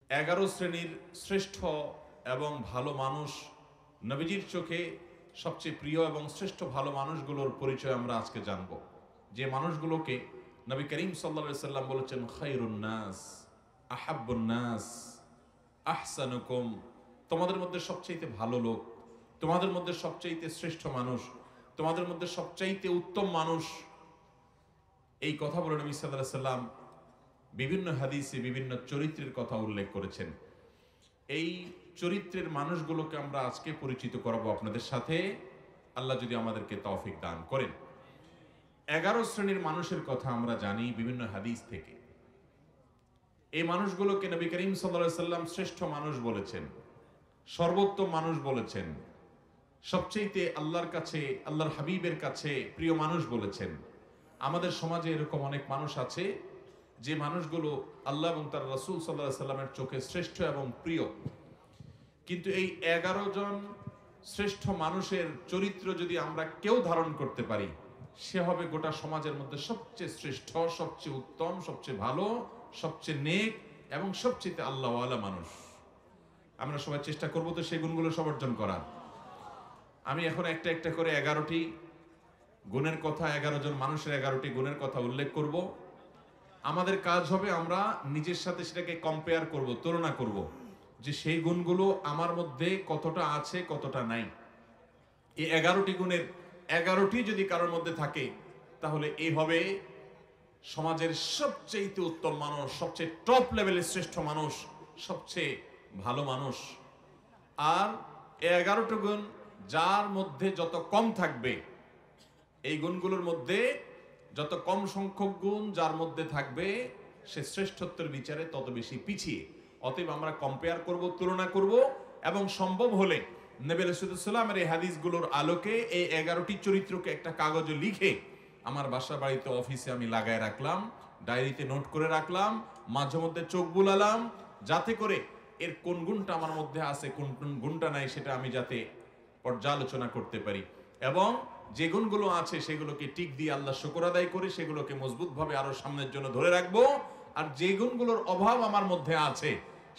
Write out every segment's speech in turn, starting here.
11 শ্রেণীর শ্রেষ্ঠ এবং ভালো মানুষ, নবীজির চোখে সবচেয়ে প্রিয় এবং শ্রেষ্ঠ ভালো মানুষগুলোর পরিচয় আমরা আজকে জানব। যে মানুষগুলোকে নবী করিম সাল্লাল্লাহু আলাইহি সাল্লাম বলেছেন খায়রুন নাস, আহাব্বুন নাস, আহসানুকুম, তোমাদের মধ্যে সবচাইতে ভালো লোক, তোমাদের মধ্যে সবচাইতে শ্রেষ্ঠ মানুষ, তোমাদের মধ্যে সবচাইতে উত্তম মানুষ। এই কথা বলে নবী সাল্লাল্লাহু আলাইহি সাল্লাম বিভিন্ন হাদিসে বিভিন্ন চরিত্রের কথা উল্লেখ করেছেন। এই চরিত্রের মানুষগুলোকে আমরা আজকে পরিচিত করাবো আপনাদের সাথে, আল্লাহ যদি আমাদেরকে তৌফিক দান করেন। 11 শ্রেণীর মানুষের কথা আমরা জানি বিভিন্ন হাদিস থেকে। এই মানুষগুলোকে নবী করিম সাল্লাল্লাহু আলাইহি সাল্লাম শ্রেষ্ঠ মানুষ বলেছেন, সর্বোত্তম মানুষ বলেছেন, সবচেয়ে আল্লাহর কাছে, আল্লাহর হাবিবের কাছে প্রিয় মানুষ বলেছেন। আমাদের সমাজে এরকম অনেক মানুষ আছে যে মানুষগুলো আল্লাহ এবং তার রাসূল সাল্লাল্লাহু আলাইহি সাল্লামের চোখে শ্রেষ্ঠ এবং প্রিয়, কিন্তু এই 11 জন শ্রেষ্ঠ মানুষের চরিত্র যদি আমরা কেউ ধারণ করতে পারি, সে হবে গোটা সমাজের মধ্যে সবচেয়ে শ্রেষ্ঠ, সবচেয়ে উত্তম, সবচেয়ে ভালো, সবচেয়ে নেক এবং সবচেয়ে আল্লাহওয়ালা মানুষ। আমরা সবাই চেষ্টা করবো তো সেই গুণগুলো সব অর্জন করার। আমি এখন একটা একটা করে 11টি গুণের কথা, 11 জন মানুষের 11টি গুণের কথা উল্লেখ করব। আমাদের কাজ হবে আমরা নিজের সাথে সেটাকে কম্পেয়ার করব, তুলনা করব, যে সেই গুণগুলো আমার মধ্যে কতটা আছে কতটা নাই। এই 11টি গুণের 11টি যদি কারোর মধ্যে থাকে, তাহলে এই হবে সমাজের সবচেয়ে উত্তম মানুষ, সবচেয়ে টপ লেভেলের শ্রেষ্ঠ মানুষ, সবচেয়ে ভালো মানুষ। আর এই 11টি গুণ যার মধ্যে যত কম থাকবে, এই গুণগুলোর মধ্যে যত কম সংখ্যক গুণ যার মধ্যে থাকবে, সে শ্রেষ্ঠত্বের বিচারে তত বেশি পিছিয়ে। অতএব আমরা কম্পেয়ার করব, তুলনা করব, এবং সম্ভব হলে নবী রাসূলুল্লাহ সাল্লাল্লাহু আলাইহি ওয়াসাল্লামের এই হাদিসগুলোর আলোকে এই 11টি চরিত্রকে একটা কাগজে লিখে আমার বাসা বাড়িতে, অফিসে আমি লাগায় রাখলাম, ডায়েরিতে নোট করে রাখলাম, মাঝে মধ্যে চোখ বুলালাম, যাতে করে এর কোন গুণটা আমার মধ্যে আছে, কোন কোন গুণটা নাই, সেটা আমি যাতে পর্যালোচনা করতে পারি, এবং যে গুণগুলো আছে সেগুলোকে টিক দিয়ে আল্লাহ শুকর আদায় করে সেগুলোকে মজবুতভাবে আরো সামনের জন্য ধরে রাখবো। আর যে গুণগুলোর অভাব আমার মধ্যে আছে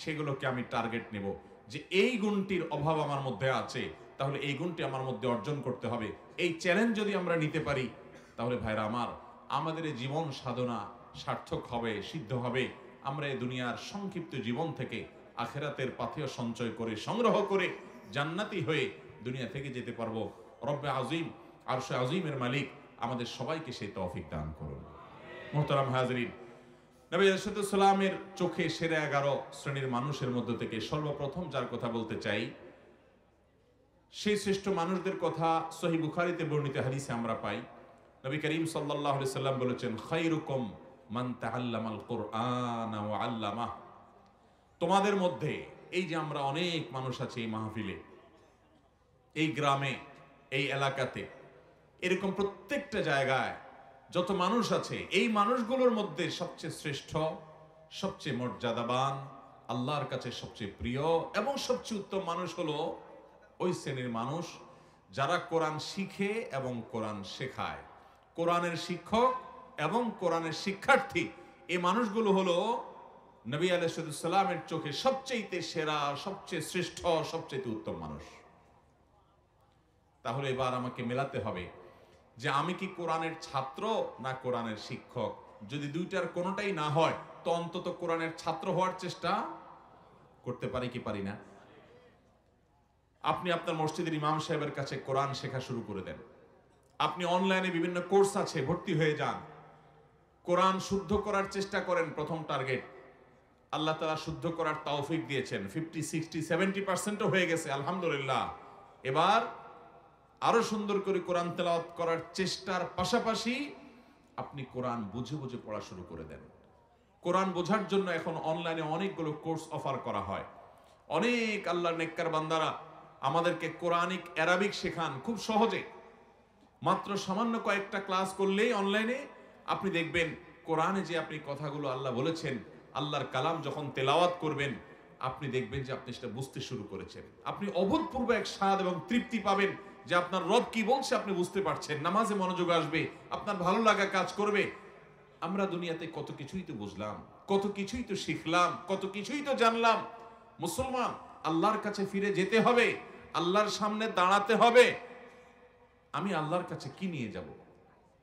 সেগুলোকে আমি টার্গেট নেব, যে এই গুণটির অভাব আমার মধ্যে আছে, তাহলে এই গুণটি আমার মধ্যে অর্জন করতে হবে। এই চ্যালেঞ্জ যদি আমরা নিতে পারি, তাহলে ভাইরা আমার, আমাদের এই জীবন সাধনা সার্থক হবে, সিদ্ধ হবে। আমরা এই দুনিয়ার সংক্ষিপ্ত জীবন থেকে আখিরাতের পাথেয় সঞ্চয় করে, সংগ্রহ করে জান্নাতি হয়ে দুনিয়া থেকে যেতে পারবো। রব্বে আজিম, আরশে আজিমের মালিক আমাদের সবাইকে সেই তৌফিক দান করুন। মুহতারাম হাজরিন, নবী রাসূলুল্লাহ সাল্লাল্লাহু আলাইহি ওয়াসাল্লামের চোখে সেরা 11 শ্রেণীর মানুষের মধ্য থেকে সর্বপ্রথম যার কথা বলতে চাই, সেই শ্রেষ্ঠ মানুষদের কথা সহিহ বুখারীতে বর্ণিত হাদিসে আমরা পাই। নবী করিম সাল্লাল্লাহু আলাইহি সাল্লাম বলেছেন, খায়রুকুম মান তাআল্লামাল কুরআন ওয়া আল্লামাহ। তোমাদের মধ্যে, এই যে আমরা অনেক মানুষ আছি এই মাহফিলে, এই গ্রামে, এই এলাকাতে, এরকম প্রত্যেকটা জায়গায় যত মানুষ আছে, এই মানুষগুলোর মধ্যে সবচেয়ে শ্রেষ্ঠ, সবচেয়ে মর্যাদাবান, আল্লাহর কাছে সবচেয়ে প্রিয় এবং সবচেয়ে উত্তম মানুষ হলো ওই শ্রেণীর মানুষ যারা কোরআন শিখে এবং কোরআন শেখায়। কোরআনের শিক্ষক এবং কোরআনের শিক্ষার্থী, এই মানুষগুলো হলো নবী আলাইহিস সালামের চোখে সবচেয়ে সেরা, সবচেয়ে শ্রেষ্ঠ, সবচেয়ে উত্তম মানুষ। তাহলে এবার আমাকে মেলাতে হবে যে আমি কি কোরআনের ছাত্র না কোরআনের শিক্ষক। যদি দুইটার কোনোটাই না হয়, তো অন্তত কোরআনের ছাত্র হওয়ার চেষ্টা করতে পারি কি পারি না? আপনি আপনার মসজিদের ইমাম সাহেবের কাছে কোরআন শেখা শুরু করে দেন। আপনি অনলাইনে বিভিন্ন কোর্স আছে, ভর্তি হয়ে যান। কোরআন শুদ্ধ করার চেষ্টা করেন। প্রথম টার্গেট, আল্লাহ তাআলা শুদ্ধ করার তৌফিক দিয়েছেন, 50, 60, 70% হয়ে গেছে, আলহামদুলিল্লাহ। এবার আরো সুন্দর করে কোরআন তেলাওয়াত করার চেষ্টার পাশাপাশি আপনি কোরআন বুঝে বুঝে পড়া শুরু করে দেন। কোরআন বোঝার জন্য এখন অনলাইনে অনেকগুলো কোর্স অফার করা হয়। অনেক আল্লাহর নেককার বান্দারা আমাদেরকে কোরআনিক অ্যারাবিক শেখান খুব সহজে। মাত্র সামান্য কয়েকটা ক্লাস করলেই অনলাইনে আপনি দেখবেন কোরআনে যে আপনি কথাগুলো আল্লাহ বলেছেন, আল্লাহর কালাম যখন তেলাওয়াত করবেন, আপনি দেখবেন যে আপনি সেটা বুঝতে শুরু করেছেন। আপনি অভূতপূর্ব এক স্বাদ এবং তৃপ্তি পাবেন যে আপনার রব কি বলছে আপনি বুঝতে পারছেন। নামাজে মনোযোগ আসবে, আপনার ভালো লাগা কাজ করবে। আমরা দুনিয়াতে কত কিছুই তো বুঝলাম, কত কিছুই তো শিখলাম, কত কিছুই তো জানলাম। মুসলমান, আল্লাহর কাছে ফিরে যেতে হবে, আল্লাহর সামনে দাঁড়াতে হবে। আমি আল্লাহর কাছে কি নিয়ে যাব?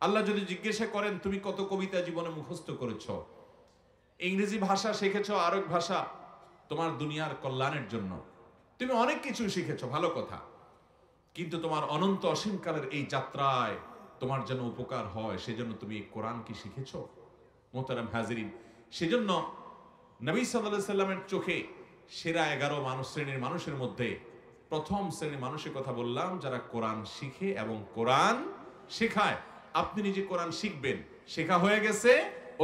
আল্লাহ যদি জিজ্ঞাসা করেন তুমি কত কবিতা জীবনে মুখস্থ করেছ, ইংরেজি ভাষা শিখেছ, আরব ভাষা, তোমার দুনিয়ার কল্যাণের জন্য তুমি অনেক কিছু শিখেছ, ভালো কথা, কিন্তু তোমার অনন্ত অসীমকালের এই যাত্রায় তোমার যেন উপকার হয় সেজন্য তুমি কোরআন কি শিখেছ? মোহতারাম হাজিরিন, সেজন্য নবী সাল্লাল্লাহু আলাইহি সাল্লামের চোখে সেরা 11 শ্রেণীর মানুষের মধ্যে প্রথম শ্রেণীর মানুষের কথা বললাম, যারা কোরআন শিখে এবং কোরআন শেখায়। আপনি নিজে কোরআন শিখবেন, শেখা হয়ে গেছে,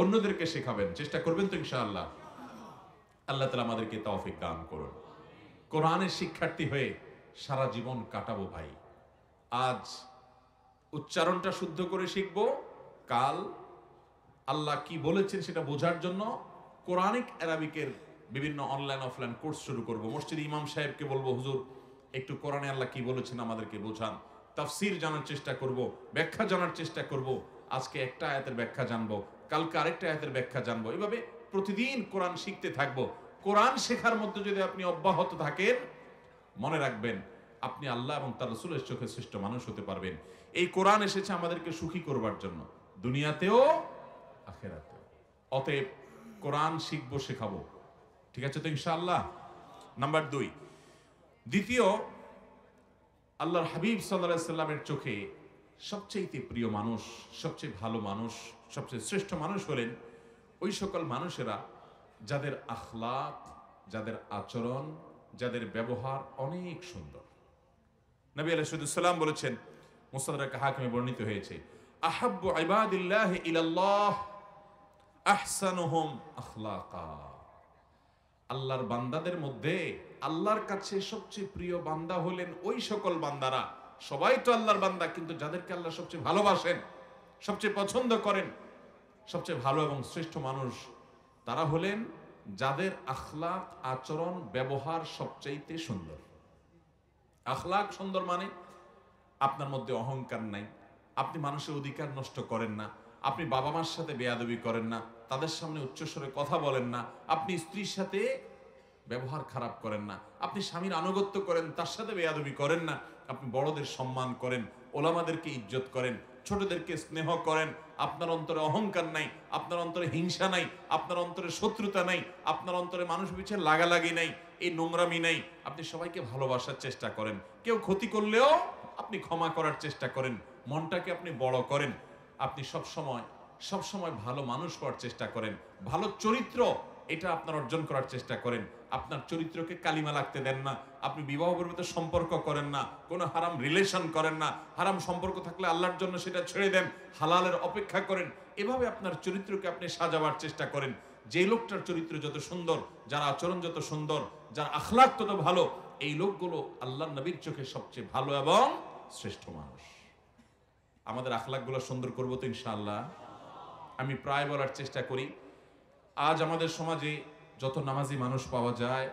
অন্যদেরকে শেখাবেন, চেষ্টা করবেন তো ইনশাআল্লাহ। আল্লাহ তাআলা আমাদেরকে তৌফিক দান করুন। কোরআনের শিক্ষার্থী হয়ে সারা জীবন কাটাবো ভাই। আজ উচ্চারণটা শুদ্ধ করে শিখব, কাল আল্লাহ কি বলেছেন সেটা বোঝার জন্য কোরআনিক অ্যারাবিকের বিভিন্ন অনলাইন অফলাইন কোর্স শুরু করব। মসজিদে ইমাম সাহেবকে বলবো, হুজুর একটু কোরআনে আল্লাহ কি বলেছেন আমাদেরকে বোঝান। তাফসীর জানার চেষ্টা করব, ব্যাখ্যা জানার চেষ্টা করব। আজকে একটা আয়াতের ব্যাখ্যা জানবো, কালকে আরেকটা আয়াতের ব্যাখ্যা জানবো। এভাবে প্রতিদিন কোরআন শিখতে থাকবো। কোরআন শেখার মধ্যে যদি আপনি অব্যাহত থাকেন, মনে রাখবেন আপনি আল্লাহ এবং তার রাসূলের চোখে শ্রেষ্ঠ মানুষ হতে পারবেন। এই কোরআন এসেছে আমাদেরকে সুখী করবার জন্য, দুনিয়াতেও আখিরাতেও। অতএব কোরআন শিখবো, শেখাবো, ঠিক আছে তো ইনশাআল্লাহ। নাম্বার 2, দ্বিতীয়, আল্লাহর হাবিব সাল্লাল্লাহু আলাইহি সাল্লামের চোখে সবচেয়ে প্রিয় মানুষ, সবচেয়ে ভালো মানুষ, সবচেয়ে শ্রেষ্ঠ মানুষ হলেন ওই সকল মানুষেরা যাদের আখলাক, যাদের আচরণ, যাদের ব্যবহার অনেক সুন্দর। নবী আলাইহিস সালাম বলেছেন, মুসনাদ হাকিমে বর্ণিত হয়েছে, আহাব্বু ইবাদিল্লাহি ইলাল্লাহ আহসানুহুম আখলাকা। আল্লাহর বান্দাদের মধ্যে আল্লাহর কাছে সবচেয়ে প্রিয় বান্দা হলেন ওই সকল বান্দারা, সবাই তো আল্লাহর বান্দা, কিন্তু যাদেরকে আল্লাহ সবচেয়ে ভালোবাসেন, সবচেয়ে পছন্দ করেন, সবচেয়ে ভালো এবং শ্রেষ্ঠ মানুষ তারা হলেন যাদের আখলাক, আচরণ, ব্যবহার সবচাইতে সুন্দর। আখলাক সুন্দর মানে আপনার মধ্যে অহংকার নাই, আপনি মানুষের অধিকার নষ্ট করেন না, আপনি বাবা মার সাথে বেয়াদবি করেন না, তাদের সামনে উচ্চস্বরে কথা বলেন না, আপনি স্ত্রীর সাথে ব্যবহার খারাপ করেন না, আপনি স্বামীর আনুগত্য করেন, তার সাথে বেয়াদবি করেন না, আপনি বড়দের সম্মান করেন, ওলামাদেরকে ইজ্জত করেন, ছোটদেরকে স্নেহ করেন, আপনার অন্তরে অহংকার নাই, আপনার অন্তরে হিংসা নাই, আপনার অন্তরে শত্রুতা নাই, আপনার অন্তরে মানুষ পিছে লাগালাগি নাই, এই নোংরামি নাই, আপনি সবাইকে ভালোবাসার চেষ্টা করেন, কেউ ক্ষতি করলেও আপনি ক্ষমা করার চেষ্টা করেন, মনটাকে আপনি বড় করেন, আপনি সব সময় ভালো মানুষ হওয়ার চেষ্টা করেন, ভালো চরিত্র এটা আপনার অর্জন করার চেষ্টা করেন, আপনার চরিত্রকে কালিমা লাগতে দেন না, আপনি বিবাহ পর্যন্ত সম্পর্ক করেন না, কোনো হারাম রিলেশন করেন না, হারাম সম্পর্ক থাকলে আল্লাহর জন্য সেটা ছেড়ে দেন, হালালের অপেক্ষা করেন, এভাবে আপনার চরিত্রকে আপনি সাজাবার চেষ্টা করেন। যে লোকটার চরিত্র যত সুন্দর, যার আচরণ যত সুন্দর, যার আখলাক তত ভালো, এই লোকগুলো আল্লাহর নবীর চোখে সবচেয়ে ভালো এবং শ্রেষ্ঠ মানুষ। আমাদের আখলাকগুলো সুন্দর করবো তো ইনশাআল্লাহ। আমি প্রায় বলার চেষ্টা করি, আজ আমাদের সমাজে যত নামাজি মানুষ পাওয়া যায়,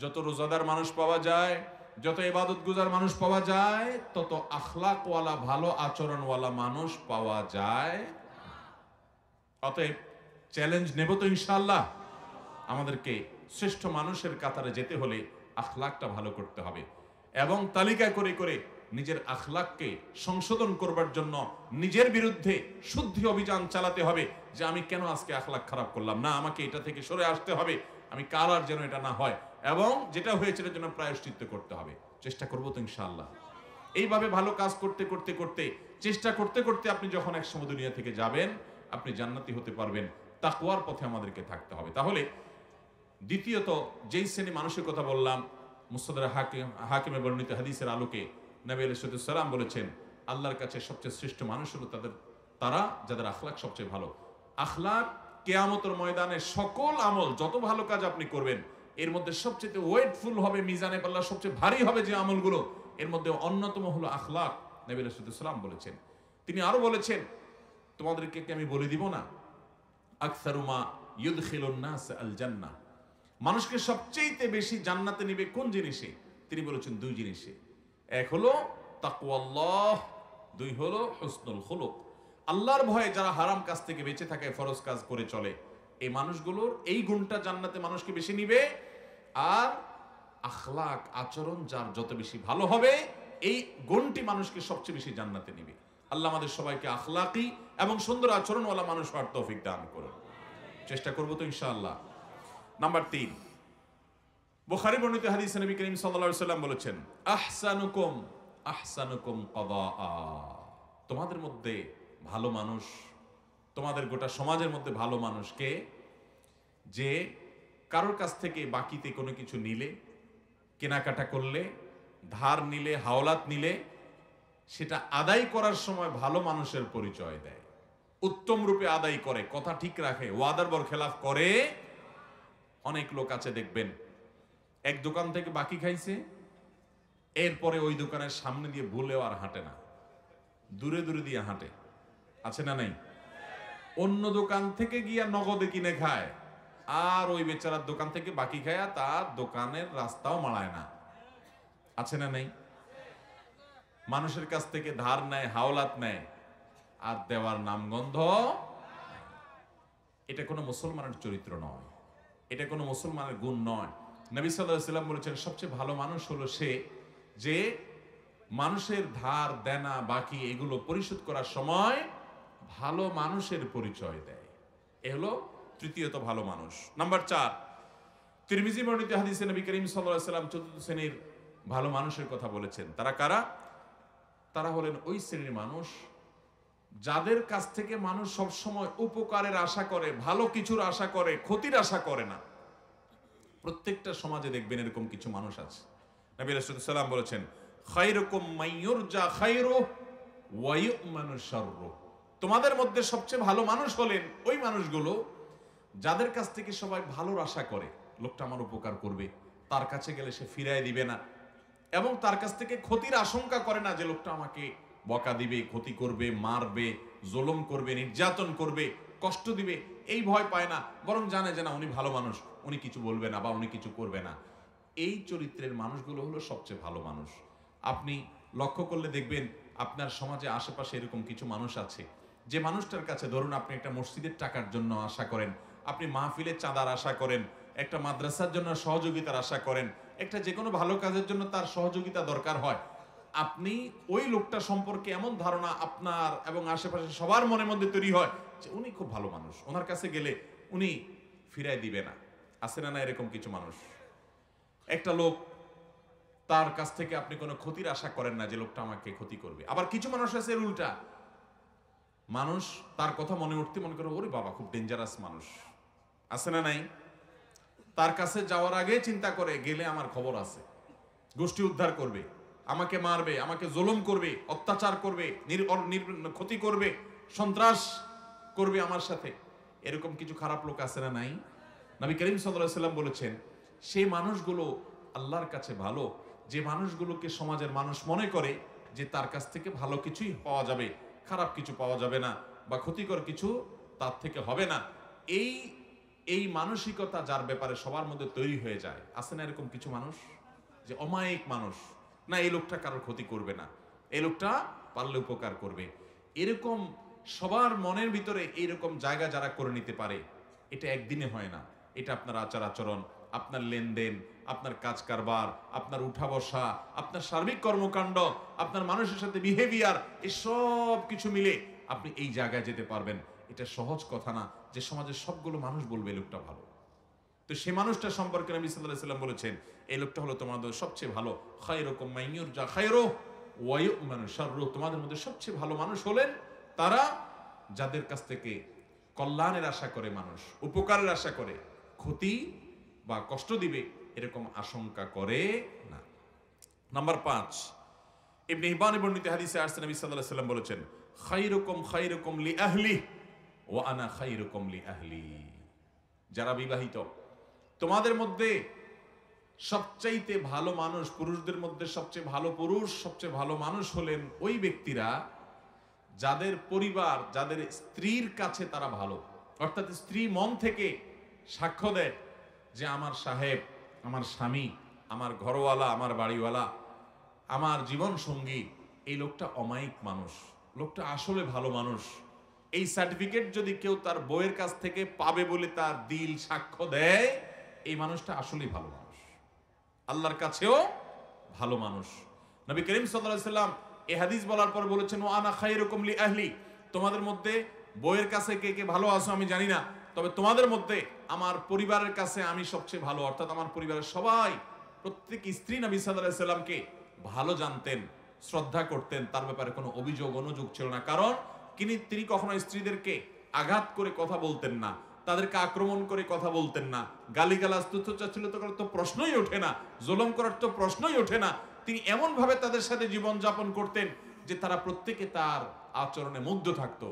যত রোজাদার মানুষ পাওয়া যায়, যত ইবাদত গুজার মানুষ পাওয়া যায়, তত আখলাকওয়ালা, ভালো আচরণওয়ালা মানুষ পাওয়া যায়। অতএব চ্যালেঞ্জ নেব তো ইনশাআল্লাহ। আমাদেরকে শ্রেষ্ঠ মানুষের কাতারে যেতে হলে আখলাকটা ভালো করতে হবে এবং তালিকা করে করে নিজের আখলাককে সংশোধন করবার জন্য নিজের বিরুদ্ধে শুদ্ধি অভিযান চালাতে হবে, যে আমি কেন আজকে আখলাক খারাপ করলাম, না আমাকে এটা থেকে সরে আসতে হবে, আমি কাল আর যেন এটা না হয়, এবং যেটা হয়েছে এটার জন্য প্রায়শ্চিত্ত করতে হবে। চেষ্টা করবো তো ইনশাআল্লাহ। এইভাবে ভালো কাজ করতে করতে করতে, চেষ্টা করতে করতে আপনি যখন একসময় দুনিয়া থেকে যাবেন, আপনি জান্নাতি হতে পারবেন। তাকওয়ার পথে আমাদেরকে থাকতে হবে। তাহলে দ্বিতীয়ত যেই শ্রেণী মানুষের কথা বললাম, মুসনাদ হাকিমে বর্ণিত হাদিসের আলোকে নবী আলাইহিস সালাম বলেছেন, আল্লাহর কাছে সবচেয়ে শ্রেষ্ঠ মানুষ হলো তারা যাদের আখলাক সবচেয়ে ভালো। আখলাক কিয়ামতের ময়দানে সকল আমল, যত ভালো কাজ আপনি করবেন, এর মধ্যে সবচেয়ে ওয়েটফুল হবে, মিজানে পাল্লা সবচেয়ে ভারী হবে যে আমলগুলো, এর মধ্যে অন্যতম হলো আখলাক। নবী আলাইহিস সালাম বলেছেন। তিনি আরো বলেছেন, তোমাদেরকে কি আমি বলে দিব না, আকসারুমা ইউদখিলুন নাস আল জান্নাহ, মানুষকে সবচেয়ে বেশি জান্নাতে নেবে কোন জিনিসে? তিনি বলেছেন 2 জিনিসে। এক হলো তাকওয়াল্লাহ, 2 হলো হুসনুল খুলুক। আল্লাহর ভয়ে যারা হারাম কাজ থেকে বেঁচে থাকে, ফরজ কাজ করে চলে, এই মানুষগুলোর এই গুণটা জান্নাতে মানুষকে বেশি নিবে। আর আখলাক আচরণ যার যত বেশি ভালো হবে, এই গুণটি মানুষকে সবচেয়ে বেশি জান্নাতে নিবে। আল্লাহ আমাদের সবাইকে আখলাকি এবং সুন্দর আচরণওয়ালা মানুষ হওয়ার তৌফিক দান করুন। চেষ্টা করবো তো ইনশাআল্লাহ। নাম্বার 3, বুখারী বর্ণিত হাদিসে নবী করিম সাল্লাল্লাহু আলাইহি ওয়াসাল্লাম বলেছেন, আহসানুকুম আহসানুকুম কদাআ। তোমাদের মধ্যে ভালো মানুষ, তোমাদের গোটা সমাজের মধ্যে ভালো মানুষ কে? যে কারোর কাছ থেকে বাকিতে কোনো কিছু নিলে, কেনাকাটা করলে, ধার নিলে, হাওলাত নিলে, সেটা আদায় করার সময় ভালো মানুষের পরিচয় দেয়, উত্তম রূপে আদায় করে, কথা ঠিক রাখে, ওয়াদার বরখেলাফ করে। অনেক লোক আছে দেখবেন, এক দোকান থেকে বাকি খাইছে, এরপরে ওই দোকানের সামনে দিয়ে ভুলেও আর হাঁটে না, দূরে দূরে দিয়ে হাঁটে। আছে না নাই? অন্য দোকান থেকে গিয়া নগদে কিনে খায়, আর ওই বেচারার দোকান থেকে বাকি খায়, তার দোকানের রাস্তাও মাড়ায় না। আছে না নাই? মানুষের কাছ থেকে ধার নেয়, হাওলাত নেয়, আর দেওয়ার নামগন্ধ। এটা কোনো মুসলমানের চরিত্র নয়, এটা কোনো মুসলমানের গুণ নয়। নবী সাল্লাল্লাহু আলাইহি ওয়াসাল্লাম বলেছেন, সবচেয়ে ভালো মানুষ হলো সে যে মানুষের ধার দেনা বাকি এগুলো পরিশোধ করার সময় ভালো মানুষের পরিচয় দেয়। এ হলো তৃতীয়ত ভালো মানুষ। নাম্বার 4, তিরমিজি বর্ণিত হাদিসে নবী করিম সাল্লাল্লাহু আলাইহি ওয়াসাল্লাম চতুর্থ শ্রেণীর ভালো মানুষের কথা বলেছেন। তারা কারা? তারা হলেন ওই শ্রেণীর মানুষ যাদের কাছ থেকে মানুষ সব সময় উপকারের আশা করে, ভালো কিছুর আশা করে, ক্ষতির আশা করে না। প্রত্যেকটা সমাজে দেখবেন এরকম কিছু মানুষ আছে। নবী রাসূলুল্লাহ সাল্লাল্লাহু আলাইহি ওয়াসাল্লাম বলেছেন, খায়রুকুম মাইয়ুরজা খায়রুহু ওয়া ইউ'মানু শাররুহু। তোমাদের মধ্যে সবচেয়ে ভালো মানুষ হলেন ওই মানুষগুলো যাদের কাছ থেকে সবাই ভালোর আশা করে, লোকটা আমার উপকার করবে, তার কাছে গেলে সে ফিরায় দিবে না, এবং তার কাছ থেকে ক্ষতির আশঙ্কা করে না যে লোকটা আমাকে বকা দিবে, ক্ষতি করবে, মারবে, জুলুম করবে, নির্যাতন করবে, কষ্ট দিবে, এই ভয় পায় না, বরং জানে যে না উনি ভালো মানুষ, উনি কিছু বলবে না বা উনি কিছু করবে না। এই চরিত্রের মানুষগুলো হলো সবচেয়ে ভালো মানুষ। আপনি লক্ষ্য করলে দেখবেন আপনার সমাজে আশেপাশে এরকম কিছু মানুষ আছে, যে মানুষটার কাছে ধরুন আপনি একটা মসজিদের টাকার জন্য আশা করেন, আপনি মাহফিলের চাঁদার আশা করেন, একটা মাদ্রাসার জন্য সহযোগিতার আশা করেন, একটা যে কোনো ভালো কাজের জন্য তার সহযোগিতা দরকার হয়, আপনি ওই লোকটা সম্পর্কে এমন ধারণা আপনার এবং আশেপাশে সবার মনের মধ্যে তৈরি হয় যে উনি খুব ভালো মানুষ, ওনার কাছে গেলে উনি ফিরাই দিবে না। আছে না না এরকম কিছু মানুষ? একটা লোক, তার কাছ থেকে আপনি কোনো ক্ষতির আশা করেন না যে লোকটা আমাকে ক্ষতি করবে। আবার কিছু মানুষ আছে এর উল্টা, মানুষ তার কথা মনে উঠতে মনে করে ওরে বাবা খুব ডেঞ্জারাস মানুষ। আছে না নাই? তার কাছে যাওয়ার আগে চিন্তা করে গেলে আমার খবর আছে, গোষ্ঠী উদ্ধার করবে, আমাকে মারবে, আমাকে জুলুম করবে, অত্যাচার করবে, ক্ষতি করবে, সন্ত্রাস করবে আমার সাথে। এরকম কিছু খারাপ লোক আছে না নাই? নবী করিম সাল্লাল্লাহু আলাইহি ওয়াসাল্লাম বলেছেন, সেই মানুষগুলো আল্লাহর কাছে ভালো, যে মানুষগুলোকে সমাজের মানুষ মনে করে যে তার কাছ থেকে ভালো কিছুই পাওয়া যাবে, খারাপ কিছু পাওয়া যাবে না, বা ক্ষতিকর কিছু তার থেকে হবে না। এই মানসিকতা যার ব্যাপারে সবার মধ্যে তৈরি হয়ে যায়। আছে না এরকম কিছু মানুষ যে অমায়িক মানুষ, না এই লোকটা কারোর ক্ষতি করবে না, এই লোকটা পারলে উপকার করবে। এরকম সবার মনের ভিতরে এইরকম জায়গা যারা করে নিতে পারে, এটা একদিনে হয় না। এটা আপনার আচার আচরণ, আপনার লেনদেন, আপনার কাজ কারবার, আপনার উঠা বসা, আপনার সার্বিক কর্মকাণ্ড, আপনার মানুষের সাথে বিহেভিয়ার, এই সব কিছু মিলে আপনি এই জায়গায় যেতে পারবেন। এটা সহজ কথা না যে সমাজের সবগুলো মানুষ বলবে এই লোকটা ভালো। তো সেই মানুষটা সম্পর্কে নবী সাল্লাল্লাহু আলাইহি ওয়াসাল্লাম বলেছেন, এই লোকটা হলো তোমাদের সবচেয়ে ভালো। খায়রুকুম মাইয়ুরজা খায়রুহু ওয়া ইউ'মানু শাররুহু। তোমাদের মধ্যে সবচেয়ে ভালো মানুষ হলেন তারা যাদের কাছ থেকে কল্যাণের আশা করে মানুষ, উপকারের আশা করে, ক্ষতি বা কষ্ট দিবে এরকম আশঙ্কা করে না। নাম্বার 5, ইবনে হিব্বানে বর্ণিত হাদিসে আসছে নবী সাল্লাল্লাহু আলাইহি ওয়াসাল্লাম বলেছেন, খায়রুকুম খায়রুকুম লি আহলি ওয়া আনা খায়রুকুম লি আহলি। যারা বিবাহিত, তোমাদের মধ্যে সবচাইতে ভালো মানুষ, পুরুষদের মধ্যে সবচেয়ে ভালো পুরুষ, সবচেয়ে ভালো মানুষ হলেন ওই ব্যক্তিরা যাদের পরিবার, যাদের স্ত্রীর কাছে তারা ভালো। অর্থাৎ স্ত্রী মন থেকে সাক্ষ্য দেয় যে আমার সাহেব, আমার স্বামী, আমার ঘরওয়ালা, আমার বাড়িওয়ালা, আমার জীবন সঙ্গী, এই লোকটা অমায়িক মানুষ, লোকটা আসলে ভালো মানুষ, এই সার্টিফিকেট যদি কেউ তার বউয়ের কাছ থেকে পাবে বলে তার দিল সাক্ষ্য দেয়, এই মানুষটা আসলেই ভালো মানুষ, আল্লাহর কাছেও ভালো মানুষ। নবী করিম সাল্লাল্লাহু আলাইহি ওয়াসাল্লাম এই হাদিস বলার পর বলেছেন, ওয়া আনা খায়রুকুম লি আহলি, তোমাদের মধ্যে বউয়ের কাছে কে কে ভালো আছো আমি জানি না, তবে তোমাদের মধ্যে আমার পরিবারের কাছে আমি সবচেয়ে ভালো। অর্থাৎ আমার পরিবারের সবাই, প্রত্যেক স্ত্রী নবী সাল্লাল্লাহু আলাইহি ওয়াসাল্লামকে ভালো জানতেন, শ্রদ্ধা করতেন, তার ব্যাপারে কোনো অভিযোগ অনুযোগ ছিল না। কারণ তিনি কখনো স্ত্রীদেরকে আঘাত করে কথা বলতেন না, তাদেরকে আক্রমণ করে কথা বলতেন না, গালিগালাজ তুচ্ছতাচ্ছিল্য করার তো প্রশ্নই ওঠে না, জুলুম করার তো প্রশ্নই ওঠে না। তিনি এমন ভাবে তাদের সাথে জীবন যাপন করতেন যে তারা প্রত্যেকে তার আচরণে মুগ্ধ থাকতো।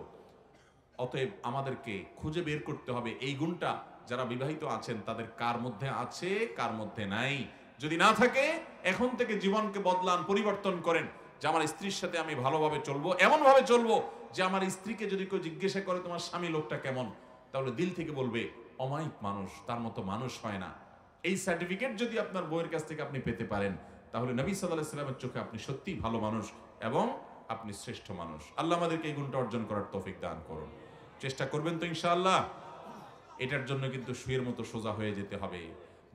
অতএব আমাদেরকে খুঁজে বের করতে হবে এই গুণটা যারা বিবাহিত আছেন তাদের কার মধ্যে আছে, কার মধ্যে নাই। যদি না থাকে, এখন থেকে জীবনকে বদলান, পরিবর্তন করেন যে আমার স্ত্রীর সাথে আমি ভালোভাবে চলবো, এমন ভাবে চলবো যে আমার স্ত্রীকে যদি কেউ জিজ্ঞাসা করে তোমার স্বামী লোকটা কেমন, তাহলে দিল থেকে বলবে অমায়িক মানুষ, তার মতো মানুষ হয় না। এই সার্টিফিকেট যদি আপনার বউয়ের কাছ থেকে আপনি পেতে পারেন, তাহলে নবী সাল্লাল্লাহু আলাইহি ওয়াসাল্লামের চোখে আপনি সত্যিই ভালো মানুষ এবং আপনি শ্রেষ্ঠ মানুষ। আল্লাহ আমাদেরকে এই গুণটা অর্জন করার তৌফিক দান করুন। চেষ্টা করবেন তো ইনশাআল্লাহ? এটার জন্য কিন্তু শুয়ের মতো সোজা হয়ে যেতে হবে।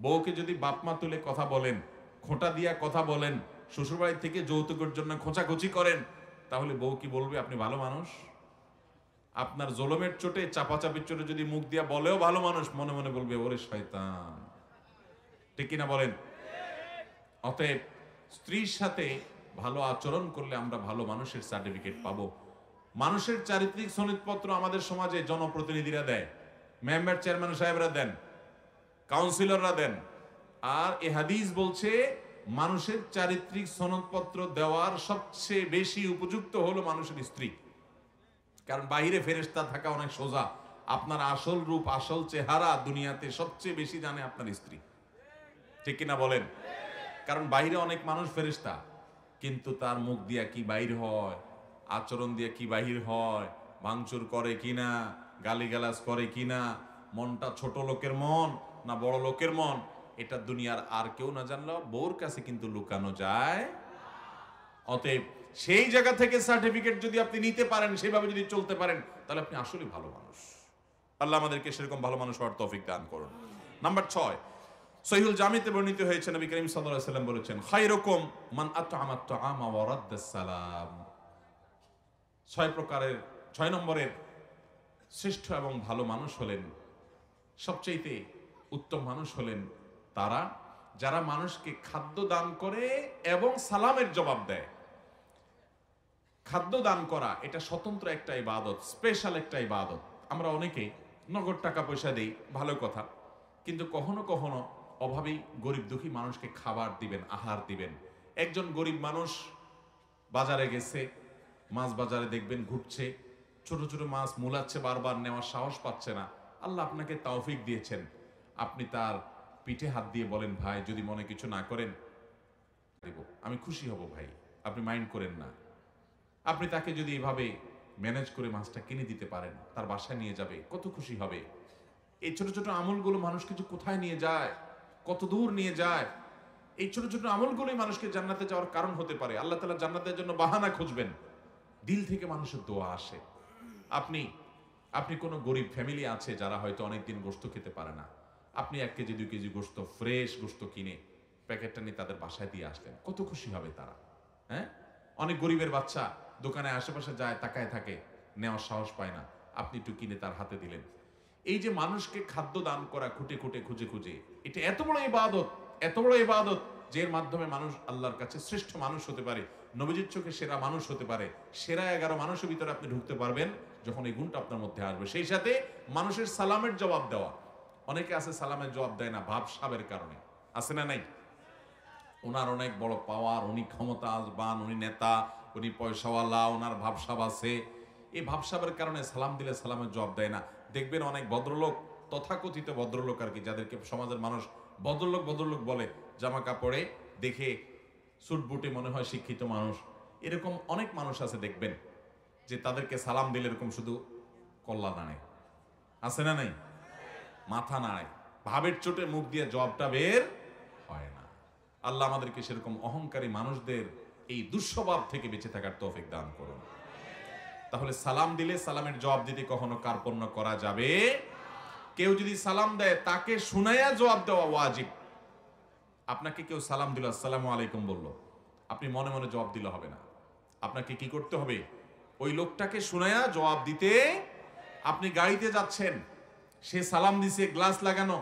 বউকে যদি বাপমা তুলে কথা বলেন, খোঁটা দিয়া কথা বলেন, শ্বশুরবাড়ি থেকে যৌতুকের জন্য খোঁচাখুচি করেন, তাহলে বউ কি বলবে আপনি ভালো মানুষ? আপনার জলমের চোটে, চাপাচাপির চোটে যদি মুখ দিয়া বলেও ভালো মানুষ, মনে মনে বলবে ওরে শয়তান। ঠিক কিনা বলেন? অতএব স্ত্রীর সাথে ভালো আচরণ করলে আমরা ভালো মানুষের সার্টিফিকেট পাবো। মানুষের চারিত্রিক সনদপত্র আমাদের সমাজে জনপ্রতিনিধিরা দেয়, মেম্বার চেয়ারম্যান সাহেবরা দেন, কাউন্সিলররা দেন। আর এ হাদিস বলছে মানুষের চারিত্রিক সনদপত্র দেওয়ার সবচেয়ে বেশি উপযুক্ত হলো মানুষের স্ত্রী। কারণ বাইরে ফেরেশতা থাকা অনেক সোজা, আপনার আসল রূপ, আসল চেহারা দুনিয়াতে সবচেয়ে বেশি জানে আপনার স্ত্রী। ঠিক কিনা বলেন? কারণ বাইরে অনেক মানুষ ফেরেশতা, কিন্তু তার মুখ দিয়া কি বাইর হয়, আচরণ দিয়ে কি বাহির হয়, ভাঙচুর করে কিনা, গালিগালাজ করে কিনা, মনটা ছোট লোকের মন না বড় লোকের মন, এটা দুনিয়ার আর কেউ না জানলেও বউর কাছে কিন্তু লুকানো যায়। অতএব সেই জায়গা থেকে সার্টিফিকেট যদি আপনি নিতে পারেন, সেভাবে যদি চলতে পারেন, তাহলে আপনি আসলে ভালো মানুষ। আল্লাহ আমাদেরকে সেরকম ভালো মানুষ হওয়ার তৌফিক দান করুন। নাম্বার 6, সহিহুল জামিতে বর্ণিত হয়েছে, নবী করিম সাল্লাল্লাহু আলাইহি ওয়াসাল্লাম বলেছেন, খায়রুকুম মান আত'আমা আত-তা'আমা ওয়া রাদ্দাস সালাম। 6 নম্বরের শ্রেষ্ঠ এবং ভালো মানুষ হলেন, সবচাইতে উত্তম মানুষ হলেন তারা যারা মানুষকে খাদ্য দান করে এবং সালামের জবাব দেয়। খাদ্য দান করা এটা স্বতন্ত্র একটা ইবাদত, স্পেশাল একটা ইবাদত। আমরা অনেকে নগদ টাকা পয়সা দেই, ভালো কথা, কিন্তু কখনো কখনো অভাবী গরিব দুঃখী মানুষকে খাবার দিবেন, আহার দিবেন। একজন গরিব মানুষ বাজারে গেছে, মাছ বাজারে দেখবেন ঘুরছে, ছোট ছোট মাছ মুলাচ্ছে, বারবার নেওয়ার সাহস পাচ্ছে না। আল্লাহ আপনাকে তৌফিক দিয়েছেন, আপনি তার পিঠে হাত দিয়ে বলেন, ভাই যদি মনে কিছু না করেন দেব, আমি খুশি হব ভাই, আপনি মাইন্ড করেন না। আপনি তাকে যদি এভাবে ম্যানেজ করে মাছটা কিনে দিতে পারেন, তার বাসায় নিয়ে যাবে, কত খুশি হবে। এই ছোট ছোট আমলগুলো মানুষকে যে কোথায় নিয়ে যায়, কত দূর নিয়ে যায়। এই ছোট ছোট আমলগুলোই মানুষকে জান্নাতে যাওয়ার কারণ হতে পারে। আল্লাহ তাআলা জান্নাতের জন্য বাহানা খুঁজবেন, দিল থেকে মানুষের দোয়া আসে। আপনি কোনো গরিব ফ্যামিলি আছে যারা হয়তো অনেকদিন গোশত খেতে পারে না, আপনি 1 কেজি 2 কেজি গোশত, ফ্রেশ গোশত কিনে প্যাকেটটা নিয়ে তাদের বাসায় দিয়ে আসলেন, কত খুশি হবে তারা। হ্যাঁ, অনেক গরিবের বাচ্চা দোকানে আশেপাশে যায়, তাকায় থাকে, নেওয়ার সাহস পায় না, আপনি একটু কিনে তার হাতে দিলেন। এই যে মানুষকে খাদ্য দান করা, খুঁটে খুঁটে খুঁজে খুঁজে, এটা এত বড় ইবাদত, এত বড় ইবাদত, যে এর মাধ্যমে মানুষ আল্লাহর কাছে শ্রেষ্ঠ মানুষ হতে পারে, নবীজির চোখে সেরা মানুষ হতে পারে। সেরা 11 মানুষের ভিতরে আপনি ঢুকতে পারবেন যখন এই গুণটা আপনার মধ্যে আসবে। সেই সাথে মানুষের সালামের জবাব দেওয়া। অনেকে আছে সালামের জবাব দেয় না ভাবসাবের কারণে, আছে না নাই? ওনার অনেক বড় পাওয়ার, উনি ক্ষমতাবান, উনি নেতা, উনি পয়সাওয়ালা, ওনার ভাবসাব আছে, এই ভাবসাবের কারণে সালাম দিলে সালামের জবাব দেয় না। দেখবেন অনেক ভদ্রলোক, তথাকথিত ভদ্রলোক আর কি, যাদেরকে সমাজের মানুষ ভদ্রলোক ভদ্রলোক বলে, জামা কাপড়ে দেখে সুট বুটে মনে হয় শিক্ষিত মানুষ, এরকম অনেক মানুষ আছে দেখবেন যে তাদেরকে সালাম দিলে এরকম শুধু কল্লা নাড়ে, আছে না নাই? মাথা নাড়ে, ভাবের চোটে মুখ দিয়ে জবাবটা বের হয় না। আল্লাহ আমাদেরকে সেরকম অহংকারী মানুষদের এই দুঃস্বভাব থেকে বেঁচে থাকার তৌফিক দান করুন। তাহলে সালাম দিলে সালামের জবাব দিতে কখনো কার্পণ্য করা যাবে। কেউ যদি সালাম দেয় তাকে শুনাইয়া জবাব দেওয়া ওয়াজিব। আপনাকে কেউ সালাম দিল, আসসালামু আলাইকুম বলল, আপনি মনে মনে জবাব দিলে হবে না। আপনাকে কি করতে হবে? ওই লোকটাকে শুনাইয়া জবাব দিতে। আপনি গাড়িতে যাচ্ছেন, সে সালাম দিছে, গ্লাস লাগানো,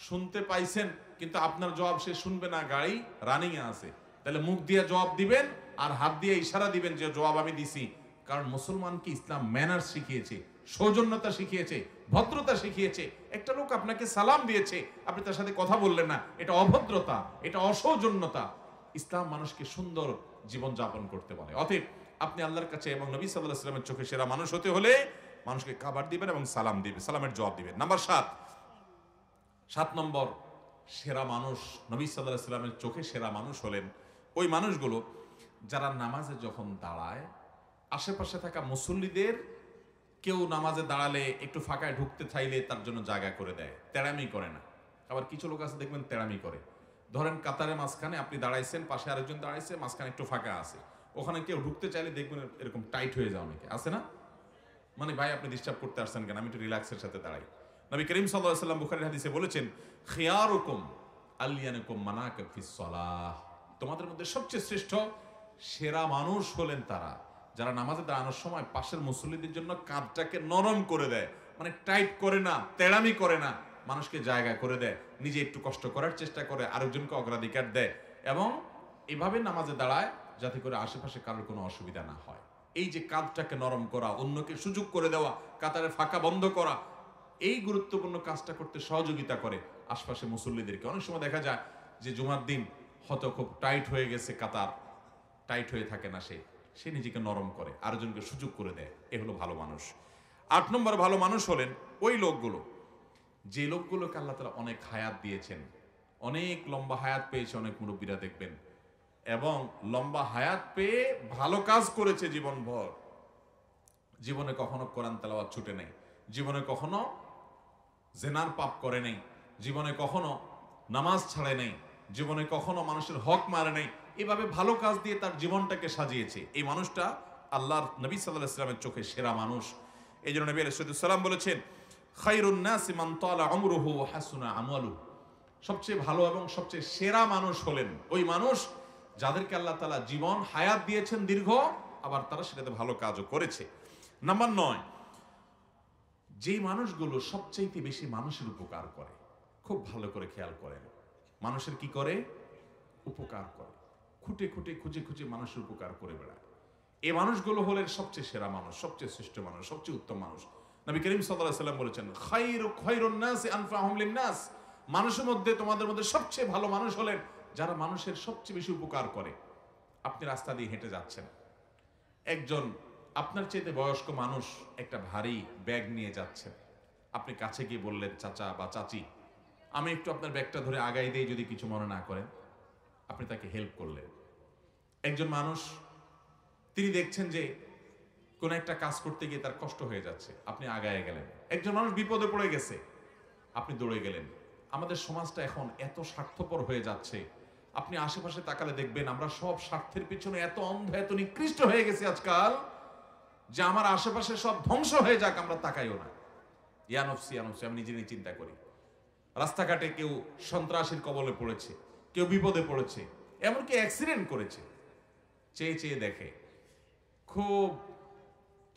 শুনতে পাইছেন, কিন্তু আপনার জবাব সে শুনবে না, গাড়ি রানিং এ আছে, তাহলে মুখ দিয়ে জবাব দিবেন আর হাত দিয়ে ইশারা দিবেন যে জবাব আমি দিছি। কারণ মুসলমানকে ইসলাম ম্যানার্স শিখিয়েছে, সৌজন্যতা শিখিয়েছে, ভদ্রতা শিখিয়েছে। একটা লোক আপনাকে সালাম দিয়েছে, আপনি তার সাথে কথা বললেন না, এটা অভদ্রতা, এটা অসৌজন্যতা। ইসলাম মানুষকে সুন্দর জীবন যাপন করতে বলে। অতএব আপনি আল্লাহর কাছে এবং নবী সাল্লাল্লাহু আলাইহি ওয়াসাল্লামের চোখে সেরা মানুষ হতে হলে মানুষকে খাবার দিবেন এবং সালাম দিবেন, সালামের জবাব দিবেন। নাম্বার 7 নম্বর সেরা মানুষ, নবী সাল্লাল্লাহু আলাইহি ওয়াসাল্লামের চোখে সেরা মানুষ হলেন ওই মানুষগুলো যারা নামাজে যখন দাঁড়ায় আশেপাশে থাকা মুসল্লিদের কেউ নামাজে দাঁড়ালে একটু ফাঁকায় ঢুকতে চাইলে তার জন্য জায়গা করে দেয়, তেড়ামি করে না। আবার কিছু লোক আছে দেখবেন তেড়ামি করে। ধরেন কাতারের মাঝখানে আপনি দাঁড়াইছেন, পাশে আরেকজন দাঁড়াইছে, মাঝখানে একটু ফাঁকা আছে, ওখানে কেউ ঢুকতে চাইলে দেখবেন এরকম টাইট হয়ে যাও, অনেকে আছে না, মানে ভাই আপনি ডিস্টার্ব করতে আসছেন কেন, আমি একটু রিল্যাক্সের সাথে দাঁড়াই। নবী করিম সাল্লাল্লাহু আলাইহি ওয়াসাল্লাম বুখারীর হাদিসে বলেছেন, খিয়ারুকুম আলিয়ানুকুম মানাকিব ফিস সালাহ, তোমাদের মধ্যে সবচেয়ে শ্রেষ্ঠ সেরা মানুষ হলেন তারা যারা নামাজে দাঁড়ানোর সময় পাশের মুসল্লিদের জন্য কাঁধটাকে নরম করে দেয়, মানে টাইট করে না, তেড়ামি করে না, মানুষকে জায়গা করে দেয়, নিজে একটু কষ্ট করার চেষ্টা করে, আরেকজনকে অগ্রাধিকার দেয়, এবং এভাবে নামাজে দাঁড়ায় যাতে করে আশেপাশে কারোর কোনো অসুবিধা না হয়। এই যে কাঁধটাকে নরম করা, অন্যকে সুযোগ করে দেওয়া, কাতারের ফাঁকা বন্ধ করা, এই গুরুত্বপূর্ণ কাজটা করতে সহযোগিতা করে আশপাশে মুসল্লিদেরকে। অনেক সময় দেখা যায় যে জুমার দিন হয়তো খুব টাইট হয়ে গেছে, কাতার টাইট হয়ে থাকে না, সে নিজেকে নরম করে, আরেকজনকে সুযোগ করে দেয়, এ হলো ভালো মানুষ। 8 নম্বর ভালো মানুষ হলেন ওই লোকগুলো যে লোকগুলোকে আল্লাহ তাআলা অনেক হায়াত দিয়েছেন, অনেক লম্বা হায়াত পেয়েছে অনেক মুরব্বীরা দেখবেন, এবং লম্বা হায়াত পেয়ে ভালো কাজ করেছে জীবনভর, জীবনে কখনো কোরআন তেলাওয়াত ছুটে নেই, জীবনে কখনো জেনার পাপ করে নেই, জীবনে কখনো নামাজ ছাড়ে নেই, জীবনে কখনো মানুষের হক মারে নেই, এভাবে ভালো কাজ দিয়ে তার জীবনটাকে সাজিয়েছে। এই মানুষটা আল্লাহর নবী সাল্লাল্লাহু আলাইহি ওয়াসাল্লামের চোখে সেরা মানুষ। এই জন্য নবী আলাইহিস সালাম বলেছেন, খায়রুন নাসি মান তালা উমরুহু ওয়া হাসুনা আমালুহু, সবচেয়ে ভালো এবং সবচেয়ে সেরা মানুষ হলেন ওই মানুষ যাদেরকে আল্লাহ তাআলা জীবন হায়াত দিয়েছেন দীর্ঘ, আবার তারা সেটাতে ভালো কাজও করেছে। নাম্বার 9, যেই মানুষগুলো সবচাইতে বেশি মানুষের উপকার করে, খুব ভালো করে খেয়াল করেন, মানুষের কি করে? উপকার করে, খুঁটে খুঁটে খুঁজে খুঁজে মানুষের উপকার করে বেড়ায়। এই মানুষগুলো হলেন সবচেয়ে সেরা মানুষ, সবচেয়ে শ্রেষ্ঠ মানুষ, সবচেয়ে উত্তম মানুষ। নবী করিম সাল্লাল্লাহু আলাইহি ওয়াসাল্লাম বলেছেন, খায়রুন নাসি আনফাহুম লিন-নাস, মানুষের মধ্যে তোমাদের মধ্যে সবচেয়ে ভালো মানুষ হলেন যারা মানুষের সবচেয়ে বেশি উপকার করে। আপনি রাস্তা দিয়ে হেঁটে যাচ্ছেন, একজন আপনার চাইতে বয়স্ক মানুষ একটা ভারী ব্যাগ নিয়ে যাচ্ছেন, আপনি কাছে গিয়ে বললেন, চাচা বা চাচি আমি একটু আপনার ব্যাগটা ধরে আগাই দিয়ে, যদি কিছু মনে না করেন, আপনি তাকে হেল্প করলেন। একজন মানুষ তিনি দেখছেন যে কোন একটা কাজ করতে গিয়ে তার কষ্ট হয়ে যাচ্ছে, আপনি আগায় গেলেন। একজন মানুষ বিপদে পড়ে গেছে, আপনি দৌড়ে গেলেন। আমাদের সমাজটা এখন এত স্বার্থপর হয়ে যাচ্ছে, আপনি আশেপাশে তাকালে দেখবেন আমরা সব স্বার্থের পিছনে এত অন্ধ, এত নিকৃষ্ট হয়ে গেছি আজকাল, যে আমার আশেপাশে সব ধ্বংস হয়ে যাক আমরা তাকাইও না। ইয়ানফসি ইয়ানফসি, আমি নিজে নিজে চিন্তা করি। রাস্তাঘাটে কেউ সন্ত্রাসীর কবলে পড়েছে, কেউ বিপদে পড়েছে, এমনকি অ্যাক্সিডেন্ট করেছে, চেয়ে চেয়ে দেখে। খুব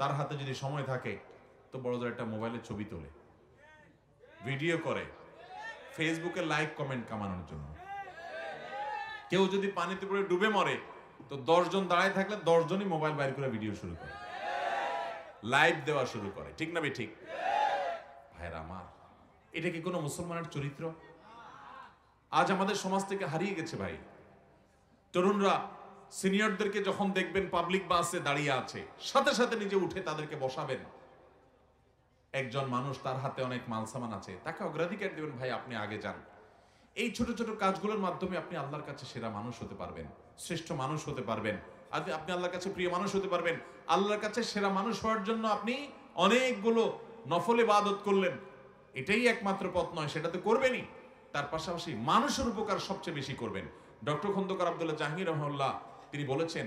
তার হাতে যদি সময় থাকে তো বড় ধরে একটা মোবাইলের ছবি তোলে, ভিডিও করে, ফেসবুকে লাইক কমেন্ট কামানোর জন্য। কেউ যদি পানিতে পড়ে ডুবে মরে তো 10 জন দাঁড়ায় থাকলে 10 জনই মোবাইল বাইর করে ভিডিও শুরু করে, লাইভ দেওয়া শুরু করে। ঠিক না বে ঠিক? ভাইরা আমার, এটা কি কোনো মুসলমানের চরিত্র? আজ আমাদের সমাজ থেকে হারিয়ে গেছে ভাই। তরুণরা সিনিয়রদেরকে যখন দেখবেন পাবলিক বাসে দাঁড়িয়ে আছে, সাথে সাথে নিজে উঠে তাদেরকে বসাবেন। একজন মানুষ তার হাতে অনেক মাল সামান আছে, তাকে অগ্রাধিকার দেবেন, ভাই আপনি আগে যান। এই ছোট ছোট কাজগুলোর মাধ্যমে আপনি আল্লাহর কাছে সেরা মানুষ হতে পারবেন, শ্রেষ্ঠ মানুষ হতে পারবেন, আপনি আল্লাহর কাছে প্রিয় মানুষ হতে পারবেন। আল্লাহর কাছে সেরা মানুষ হওয়ার জন্য আপনি অনেকগুলো নফল ইবাদত করলেন, এটাই একমাত্র পথ নয়, সেটা তো করবেনই, তার পাশাপাশি মানুষের উপকার সবচেয়ে বেশি করবেন। ডক্টর খন্দকার আব্দুল্লাহ জাহাঙ্গীর রহমাহুল্লাহ তিনি বলেছেন,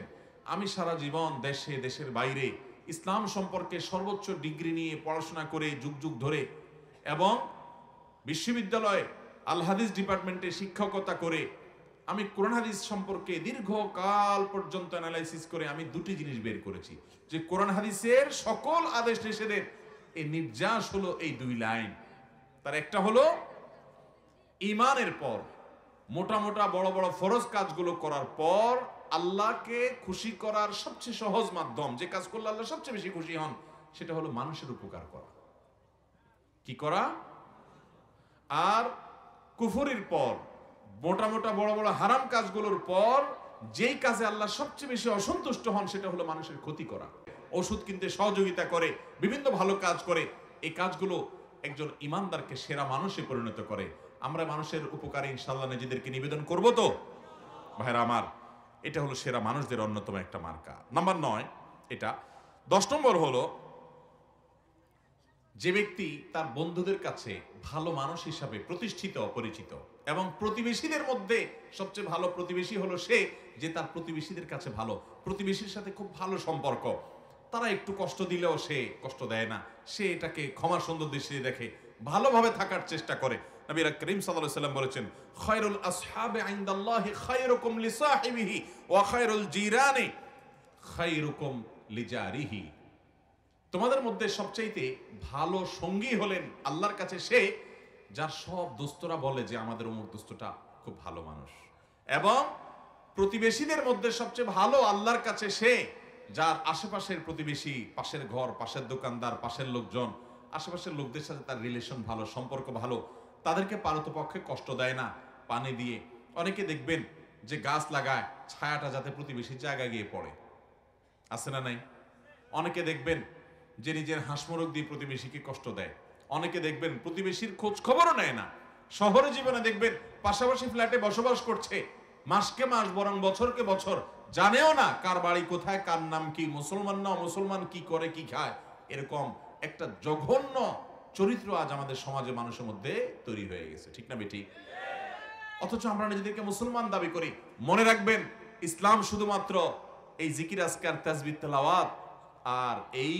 আমি সারা জীবন দেশে দেশের বাইরে ইসলাম সম্পর্কে সর্বোচ্চ ডিগ্রি নিয়ে পড়াশোনা করে যুগ যুগ ধরে এবং বিশ্ববিদ্যালয়ে আল হাদিস ডিপার্টমেন্টে শিক্ষকতা করে আমি কোরআন হাদিস সম্পর্কে দীর্ঘকাল পর্যন্ত অ্যানালাইসিস করে আমি দুটি জিনিস বের করেছি যে কোরআন হাদিসের সকল আদেশ নিষেধের এই নির্যাস হলো এই দুই লাইন। তার একটা হলো ঈমানের পর মোটা মোটা বড় বড় ফরজ কাজগুলো করার পর আল্লাহকে খুশি করার সবচেয়ে সহজ মাধ্যম, যে কাজ করলে আল্লাহ সবচেয়ে বেশি খুশি হন, সেটা হলো মানুষের উপকার করা। কি করা? আর কুফরির পর মোটা মোটা বড় বড় হারাম কাজগুলোর পর যেই কাজে আল্লাহ সবচেয়ে বেশি অসন্তুষ্ট হন সেটা হলো মানুষের ক্ষতি করা, ওষুধ কিনতে সহযোগিতা করে, বিভিন্ন ভালো কাজ করে। এই কাজগুলো একজন ইমানদারকে সেরা মানুষে পরিণত করে। আমরা মানুষের উপকারে ইনশাআল্লাহ নিজেদেরকে নিবেদন করব তো ভাইরা আমার? এটা হলো সেরা মানুষদের অন্যতম একটা মার্কা। নাম্বার 9 এটা। 10 নম্বর হলো যে ব্যক্তি তার বন্ধুদের কাছে ভালো মানুষ হিসাবে প্রতিষ্ঠিত পরিচিত, এবং প্রতিবেশীদের মধ্যে সবচেয়ে ভালো প্রতিবেশী হলো সে যে তার প্রতিবেশীদের কাছে ভালো, প্রতিবেশীর সাথে খুব ভালো সম্পর্ক, তারা একটু কষ্ট দিলেও সে কষ্ট দেয় না, সে এটাকে ক্ষমা সুন্দর দৃষ্টিতে দেখে, ভালোভাবে থাকার চেষ্টা করে। নবী করিম সাল্লাল্লাহু আলাইহি ওয়াসাল্লাম বলেছেন, খায়রুল আসহাবি ইনদাল্লাহি খায়রুকুম লিসাহিবিহি ওয়া খায়রুল জিরানি খায়রুকুম লিজারিহি। তোমাদের মধ্যে সবচাইতে ভালো সঙ্গী হলেন আল্লাহর কাছে সে যার সব দোস্তরা বলে যে আমাদের অমুক দোস্তটা খুব ভালো মানুষ, এবং প্রতিবেশীদের মধ্যে সবচেয়ে ভালো আল্লাহর কাছে সে যার আশেপাশের প্রতিবেশী, পাশের ঘর, পাশের দোকানদার, পাশের লোকজন, আশেপাশের লোকদের সাথে তার রিলেশন ভালো, সম্পর্ক ভালো, তাদেরকে পারতপক্ষে কষ্ট দেয় না পানি দিয়ে। অনেকে দেখবেন যে গাছ লাগায় ছায়াটা যাতে প্রতিবেশীর জায়গায় গিয়ে পড়ে, আছে না নাই? অনেকে দেখবেন যে নিজের হাঁসমরক দিয়ে প্রতিবেশীকে কষ্ট দেয়। অনেকে দেখবেন প্রতিবেশীর খোঁজ খবরও নেয় না। শহরে জীবনে দেখবেন পাশাপাশি ফ্ল্যাটে বসবাস করছে, মাসকে মাস বরং বছরকে বছর, জানেও না কার বাড়ি কোথায়, কার নাম কি, মুসলমান না মুসলমান, কি করে কি খায়। এরকম একটা জঘন্য চরিত্র আজ আমাদের সমাজে মানুষের মধ্যে তৈরি হয়ে গেছে, ঠিক না বেটি? অথচ আমরা নিজেদেরকে মুসলমান দাবি করি। মনে রাখবেন, ইসলাম শুধুমাত্র এই জিকির আজকার তাসবিহ তেলাওয়াত আর এই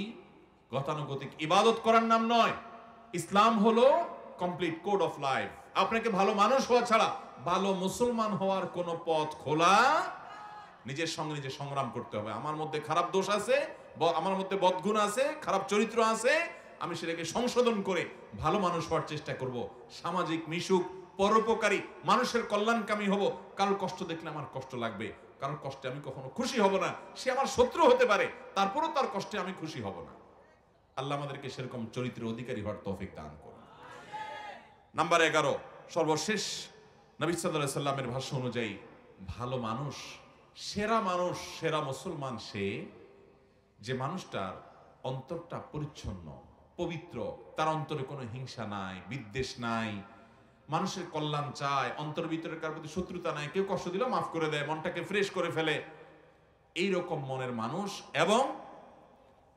গতানুগতিক ইবাদত করার নাম নয়। ইসলাম হলো কমপ্লিট কোড অফ লাইফ। আপনাকে ভালো মানুষ হওয়া ছাড়া ভালো মুসলমান হওয়ার কোনো পথ খোলা। নিজের সঙ্গে নিজে সংগ্রাম করতে হবে। আমার মধ্যে খারাপ দোষ আছে, আমার মধ্যে বদগুণ আছে, খারাপ চরিত্র আছে, আমি সেটাকে সংশোধন করে ভালো মানুষ হওয়ার চেষ্টা করব। সামাজিক মিশুক, পরোপকারী, মানুষের কল্যাণকামী হব। কারোর কষ্ট দেখলে আমার কষ্ট লাগবে, কারোর কষ্টে আমি কখনো খুশি হব না। সে আমার শত্রু হতে পারে, তারপরও তার কষ্টে আমি খুশি হব না। আল্লাহ আমাদেরকে সেরকম চরিত্রের অধিকারী হওয়ার তৌফিক দান করুন। নাম্বার 11, সর্বশেষ, নবী সাল্লাল্লাহু আলাইহি সাল্লামের ভাষ্য অনুযায়ী ভালো মানুষ, সেরা মুসলমান সে যে মানুষটার অন্তরটা পরিচ্ছন্ন, পবিত্র, তার অন্তরে কোনো হিংসা নাই, বিদ্বেষ নাই, মানুষের কল্যাণ চায়, অন্তর ভিতরে কার প্রতি শত্রুতা নাই, কেউ কষ্ট দিলেও মাফ করে দেয়, মনটাকে ফ্রেশ করে ফেলে, এইরকম মনের মানুষ। এবং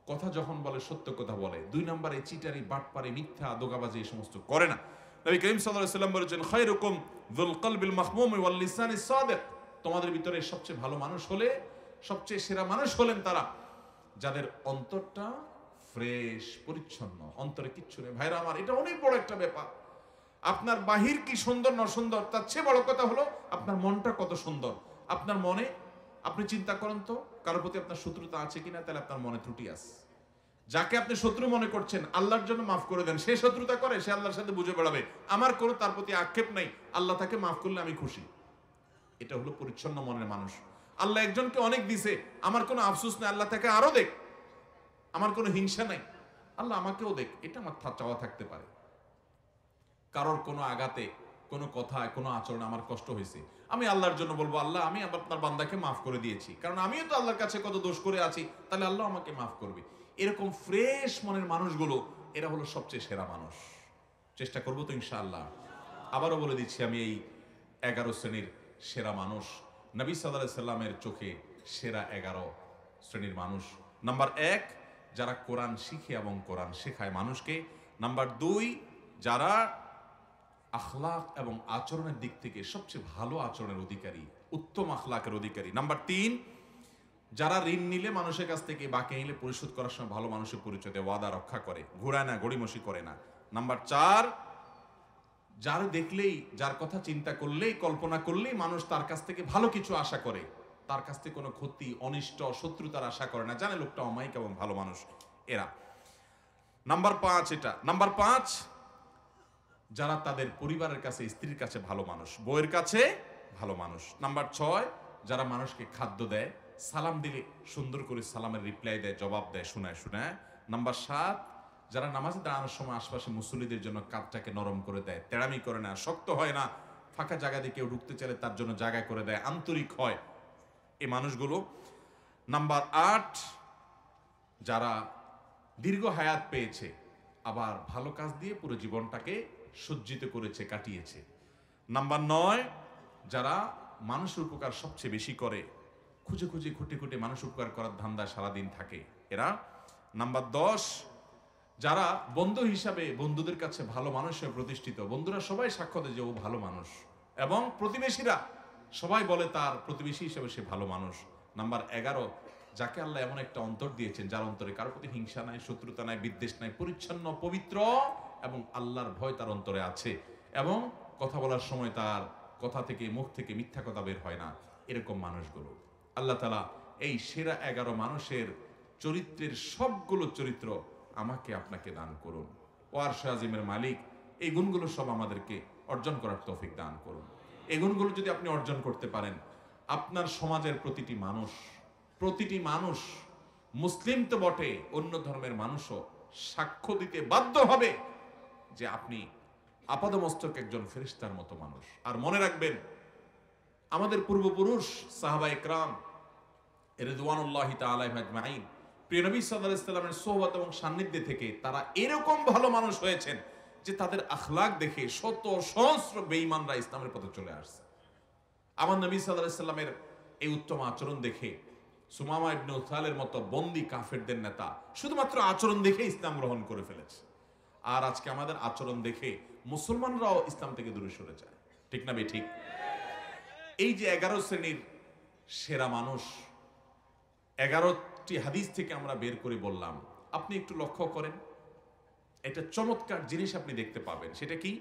কথা যখন বলে সত্য কথা বলে। 2 নম্বরে চিটারি, বাটপারি, মিথ্যা, দোগাবাজি এই সমস্ত করে না। নবী করিম সাল্লাল্লাহু আলাইহি সাল্লাম বলেছেন, খায়রুকুম যুল কলবিল মাহমুম ওয়াল লিসানিস সাদিক। তোমাদের ভিতরে সবচেয়ে ভালো মানুষ হলে, সবচেয়ে সেরা মানুষ হলেন তারা যাদের অন্তরটা ফ্রেশ, পরিচ্ছন্ন, অন্তরে কিচ্ছু নেই। ভাইরা আমার, এটা অনেক বড় একটা ব্যাপার। আপনার বাহির কি সুন্দর না সুন্দর, তার চেয়ে বড় কথা হলো আপনার মনটা কত সুন্দর। আপনার মনে, আপনি চিন্তা করেন তো, কারোর প্রতি আপনার শত্রুতা আছে কিনা, তাহলে আপনার মনে ত্রুটি আছে। যাকে আপনি শত্রু মনে করছেন, আল্লাহর জন্য মাফ করে দেন। সে শত্রুতা করে, সে আল্লাহর সাথে বুঝে বেড়াবে, আমার কোনো তার প্রতি আক্ষেপ নাই, আল্লাহ তাকে মাফ করলে আমি খুশি। এটা হলো পরিচ্ছন্ন মনের মানুষ। আল্লাহ একজনকে অনেক দিছে, আমার কোনো আফসোস নাই, আল্লাহ তাকে আরো দেখ, আমার কোনো হিংসা নাই, আল্লাহ আমাকেও দেখ, এটা আমার চাওয়া থাকতে পারে। কারোর কোনো আঘাতে, কোনো কথায়, কোনো আচরণ আমার কষ্ট হয়েছে, আমি আল্লাহর জন্য বলবো, আল্লাহ আমি আপনার বান্দাকে মাফ করে দিয়েছি, কারণ আমিও তো আল্লাহর কাছে কত দোষ করে আছি, তাহলে আল্লাহ আমাকে মাফ করবে। এরকম ফ্রেশ মনের মানুষগুলো, এরা হলো সবচেয়ে সেরা মানুষ। চেষ্টা করবো তো ইনশাআল্লাহ। আবারও বলে দিচ্ছি, আমি এই 11 শ্রেণীর সেরা মানুষ, নবী সাল্লাল্লাহু আলাইহি সাল্লামের চোখে সেরা 11 শ্রেণীর মানুষ। নাম্বার 1, যারা কোরআন শিখে এবং কোরআন শেখায় মানুষকে। নাম্বার 2, যারা আখলাক এবং আচরণের দিক থেকে সবচেয়ে ভালো আচরণের অধিকারী, উত্তম আখলাকের অধিকারী। নাম্বার 3, যারা ঋণ নিলে মানুষের কাছ থেকে বাকি নিলে পরিশোধ করার সময় ভালো মানুষের পরিচয় দেয়, ওয়াদা রক্ষা করে, ঘুরায় না, গড়িমসি করে না। নাম্বার 4, যার দেখলেই, যার কথা চিন্তা করলেই, কল্পনা করলেই মানুষ তার কাছ থেকে ভালো কিছু আশা করে, তার কাছ থেকে কোনো ক্ষতি, অনিষ্ট, শত্রুতার আশা করে না, জানে লোকটা অমায়িক এবং ভালো মানুষ। এরা নাম্বার 5, এটা নাম্বার 5, যারা তাদের পরিবারের কাছে, স্ত্রীর কাছে ভালো মানুষ, বউয়ের কাছে ভালো মানুষ। নাম্বার 6, যারা মানুষকে খাদ্য দেয়, সালাম দিলে সুন্দর করে সালামের রিপ্লাই দেয়, জবাব দেয়, শোনায় শোনায়। নাম্বার 7, যারা নামাজে দাঁড়ানোর সময় আশপাশে মুসল্লিদের জন্য কাঁধটাকে নরম করে দেয়, তেড়ামি করে না, শক্ত হয় না, ফাঁকা জায়গা দিয়ে কেউ ঢুকতে চাইলে তার জন্য জায়গা করে দেয়, আন্তরিক হয়, এই মানুষগুলো। নাম্বার 8, যারা দীর্ঘ হায়াত পেয়েছে, আবার ভালো কাজ দিয়ে পুরো জীবনটাকে সজ্জিত করেছে, কাটিয়েছে। নাম্বার 9, যারা মানুষের উপকার সবচেয়ে বেশি করে, খুঁজে খুঁজে খুঁটে খুঁটে মানুষ উপকার করার ধান্দায় সারাদিন থাকে এরা। নাম্বার 10, যারা বন্ধু হিসাবে বন্ধুদের কাছে ভালো মানুষ হয়ে প্রতিষ্ঠিত, বন্ধুরা সবাই সাক্ষ্য দেয় যে ও ভালো মানুষ, এবং প্রতিবেশীরা সবাই বলে তার প্রতিবেশী হিসেবে সে ভালো মানুষ। নাম্বার 11, যাকে আল্লাহ এমন একটা অন্তর দিয়েছেন যার অন্তরে কারোর প্রতি হিংসা নাই, শত্রুতা নাই, বিদ্বেষ নাই, পরিচ্ছন্ন, পবিত্র এবং আল্লাহর ভয় তার অন্তরে আছে, এবং কথা বলার সময় তার কথা থেকে, মুখ থেকে মিথ্যা কথা বের হয় না। এরকম মানুষগুলো আল্লাহ তাআলা এই সেরা 11 মানুষের চরিত্রের সবগুলো চরিত্র আমাকে আপনাকে দান করুন। ও আরশ আজিমের মালিক, এই গুণগুলো সব আমাদেরকে অর্জন করার তৌফিক দান করুন। এই গুণগুলো যদি আপনি অর্জন করতে পারেন, আপনার সমাজের প্রতিটি মানুষ, মুসলিম তো বটে, অন্য ধর্মের মানুষও সাক্ষ্য দিতে বাধ্য হবে যে আপনি আপাদমস্তক একজন ফেরেশতার মতো মানুষ। আর মনে রাখবেন, আমাদের পূর্বপুরুষ সাহাবায়ে কেরাম রিদওয়ানুল্লাহি তাআলা আজমাইন, প্রিয় নবী সাল্লাল্লাহু আলাইহি সাল্লামের সোহবত এবং সান্নিধ্যে থেকে তারা এরকম ভালো মানুষ হয়েছেন যে তাদের আখলাক দেখে শত সহস্র বেঈমানরা ইসলামের পথে চলে আসছে। আমার নবী সাল্লাল্লাহু আলাইহি সাল্লামের এই উত্তম আচরণ দেখে সুমামা ইবনে উসালের মতো বন্দী কাফেরদের নেতা শুধুমাত্র আচরণ দেখে ইসলাম গ্রহণ করে ফেলেছে। আর আজকে আমাদের আচরণ দেখে মুসলমানরাও ইসলাম থেকে দূরে সরে যায়, ঠিক না ঠিক? এই যে 11 শ্রেণীর সেরা মানুষ, 11টি হাদিস থেকে আমরা বের করে বললাম, আপনি একটু লক্ষ্য করেন, একটা চমৎকার জিনিস আপনি দেখতে পাবেন। সেটা কি?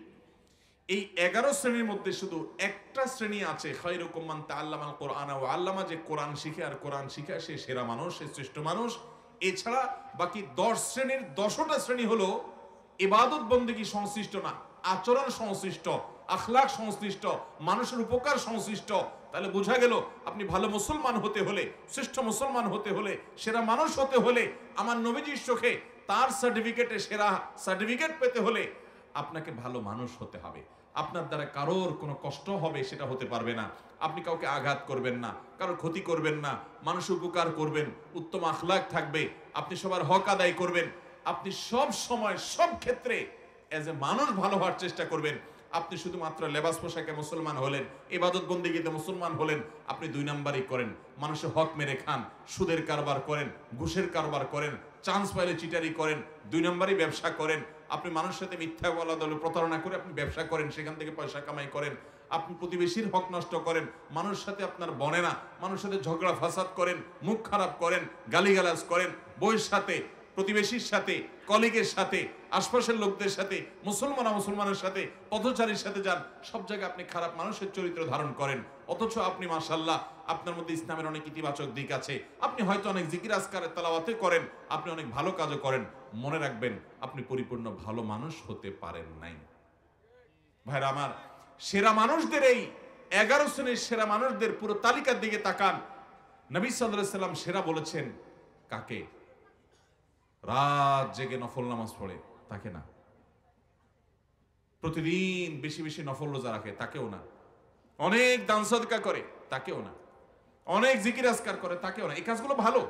এই 11 শ্রেণীর মধ্যে শুধু একটা শ্রেণী আছে, খায়রুকুম মান তাআল্লামাল কুরআনা ওয়া আল্লামা, যে কোরআন শিখে আর কোরআন শিখায় সে সেরা মানুষ, সে শ্রেষ্ঠ মানুষ। এছাড়া বাকি 10 শ্রেণীর 10টা শ্রেণী হলো ইবাদত বন্দেগী সংশ্লিষ্ট না, আচরণ সংশ্লিষ্ট, আখলাক সংশ্লিষ্ট, মানুষের উপকার সংশ্লিষ্ট। তাহলে বোঝা গেল, আপনি ভালো মুসলমান হতে হলে, শ্রেষ্ঠ মুসলমান হতে হলে, সেরা মানুষ হতে হলে, আমার নবীজির চোখে তার সার্টিফিকেটে সেরা সার্টিফিকেট পেতে হলে আপনাকে ভালো মানুষ হতে হবে। আপনার দ্বারা কারোর কোনো কষ্ট হবে সেটা হতে পারবে না, আপনি কাউকে আঘাত করবেন না, কারোর ক্ষতি করবেন না, মানুষের উপকার করবেন, উত্তম আখলাক থাকবে, আপনি সবার হক আদায় করবেন, আপনি সব সময় সব ক্ষেত্রে এজ এ মানুষ ভালো হওয়ার চেষ্টা করবেন। আপনি শুধুমাত্র লেবাস পোশাকে মুসলমান হলেন, ইবাদত বন্দেগীতে মুসলমান হলেন, আপনি 2 নাম্বারই করেন, মানুষের হক মেরে খান, সুদের কারবার করেন, ঘুষের কারবার করেন, চান্স পাইলে চিটারি করেন, 2 নাম্বারই ব্যবসা করেন, আপনি মানুষের সাথে মিথ্যা বলা দলে প্রতারণা করে আপনি ব্যবসা করেন, সেখান থেকে পয়সা কামাই করেন, আপনি প্রতিবেশীর হক নষ্ট করেন, মানুষের সাথে আপনার বনে না, মানুষের সাথে ঝগড়া ফাসাদ করেন, মুখ খারাপ করেন, গালিগালাজ করেন, বউয়ের সাথে, প্রতিবেশীর সাথে, কলিগের সাথে, আশপাশের লোকদের সাথে, মুসলমানের সাথে, পথচারীর সাথে যান, সব জায়গায় আপনি খারাপ মানুষের চরিত্র ধারণ করেন। অথচ আপনি মাশাআল্লাহ, আপনার মধ্যে ইসলামের অনেক ইতিবাচক দিক আছে, আপনি হয়তো অনেক জিকির আজকারের তেলাওয়াতে করেন, আপনি অনেক ভালো কাজও করেন। মনে রাখবেন, আপনি পরিপূর্ণ ভালো মানুষ হতে পারেন নাই। ভাইরা আমার, সেরা মানুষদের এই 11 শ্রেণীর সেরা মানুষদের পুরো তালিকার দিকে তাকান। নবী সাল্লাল্লাহু আলাইহি সাল্লাম সেরা বলেছেন কাকে? রাত জেগে নফল নামাজ পড়ে তাকে না, প্রতিদিন বেশি বেশি নফল রোজা রাখে তাকেও না, অনেক দান সদকা করে তাকেও না, অনেক জিকির আজকার করে তাকেও না। এই কাজগুলো ভালো,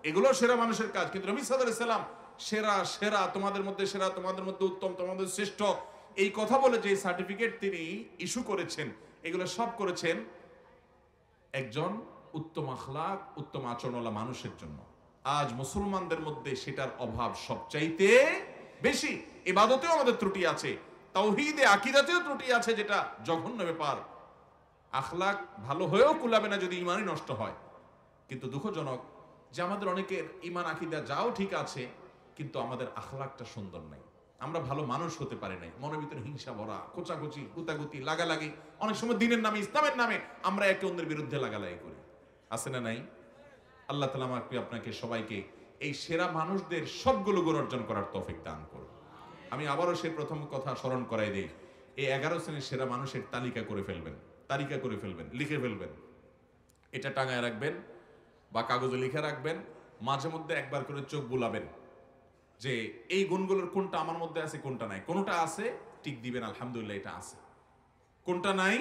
এগুলো সেরা মানুষের কাজ, কিন্তু নবী সাল্লাল্লাহু আলাইহি সাল্লাম সেরা সেরা, তোমাদের মধ্যে সেরা, তোমাদের মধ্যে উত্তম, তোমাদের শ্রেষ্ঠ, এই কথা বলে যে সার্টিফিকেট তিনি ইস্যু করেছেন, এগুলো সব করেছেন একজন উত্তম আখলাক, উত্তম আচরণওয়ালা মানুষের জন্য। আজ মুসলমানদের মধ্যে সেটার অভাব সবচাইতে বেশি। ইবাদতেও আমাদের ত্রুটি আছে, তাওহীদে আকীদাতেও ত্রুটি আছে, যেটা জঘন্য ব্যাপার। আখলাক ভালো হয়েও কুলাবে না যদি ঈমানই নষ্ট হয়। কিন্তু দুঃখজনক, যে আমাদের অনেকের ঈমান আকীদা যাও ঠিক আছে, কিন্তু আমাদের আখলাকটা সুন্দর নাই। আমরা ভালো মানুষ হতে পারি নাই, মনের ভিতরে হিংসা ভরা, কোচাকুচি, গুতাগুতি, লাগালাগি, অনেক সময় দিনের নামে, ইসলামের নামে আমরা একে অন্যের বিরুদ্ধে লাগালাগি করি। আছে না নাই? আল্লাহ তাআলা আমাকে আপনাকে সবাইকে এই সেরা মানুষদের সবগুলো গুণ অর্জন করার তৌফিক দান করুন। আমি আবারও সে প্রথম কথা স্মরণ করাই দিই, এই 11 শ্রেণীর সেরা মানুষের তালিকা করে ফেলবেন, লিখে ফেলবেন, এটা টাঙায় রাখবেন বা কাগজে লিখে রাখবেন। মাঝে মধ্যে একবার করে চোখ বুলাবেন যে এই গুণগুলোর কোনটা আমার মধ্যে আছে, কোনটা নাই। কোনটা আছে টিক দিবেন, আলহামদুলিল্লাহ এটা আছে। কোনটা নাই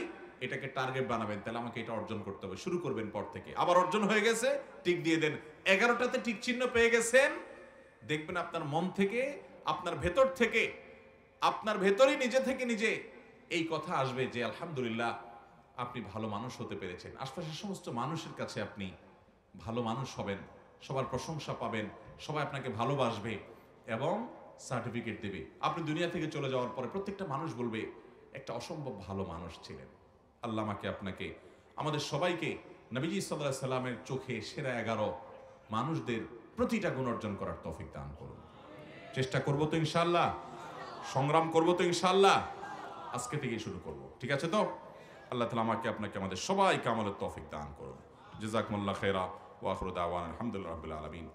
এটাকে টার্গেট বানাবেন, তাহলে আমাকে এটা অর্জন করতে হবে, শুরু করবেন পর থেকে। আবার অর্জন হয়ে গেছে টিক দিয়ে দেন। 11টাতে টিক চিহ্ন পেয়ে গেছেন, দেখবেন আপনার মন থেকে, আপনার ভেতর থেকে, আপনার ভেতরই নিজে থেকে নিজে এই কথা আসবে যে আলহামদুলিল্লাহ আপনি ভালো মানুষ হতে পেরেছেন। আশপাশের সমস্ত মানুষের কাছে আপনি ভালো মানুষ হবেন, সবার প্রশংসা পাবেন, সবাই আপনাকে ভালোবাসবে এবং সার্টিফিকেট দেবে। আপনি দুনিয়া থেকে চলে যাওয়ার পরে প্রত্যেকটা মানুষ বলবে একটা অসম্ভব ভালো মানুষ ছিলেন। আল্লাহ আমাকে আপনাকে, আমাদের সবাইকে নবীজি সাল্লাল্লাহু আলাইহি সাল্লামের চোখে সেরা 11 মানুষদের প্রতিটা গুণ অর্জন করার তৌফিক দান করুন। চেষ্টা করব তো ইনশাআল্লাহ, সংগ্রাম করব তো ইনশাআল্লাহ, আজকে থেকেই শুরু করব। ঠিক আছে তো? আল্লাহ তাআলা আমাকে আপনাকে আমাদের সবাইকে আমলের তৌফিক দান করুন। জাযাকুমুল্লাহ খাইরা ওয়া আখিরু দাওয়ানা আলহামদুলিল্লাহি রাব্বিল আলামিন।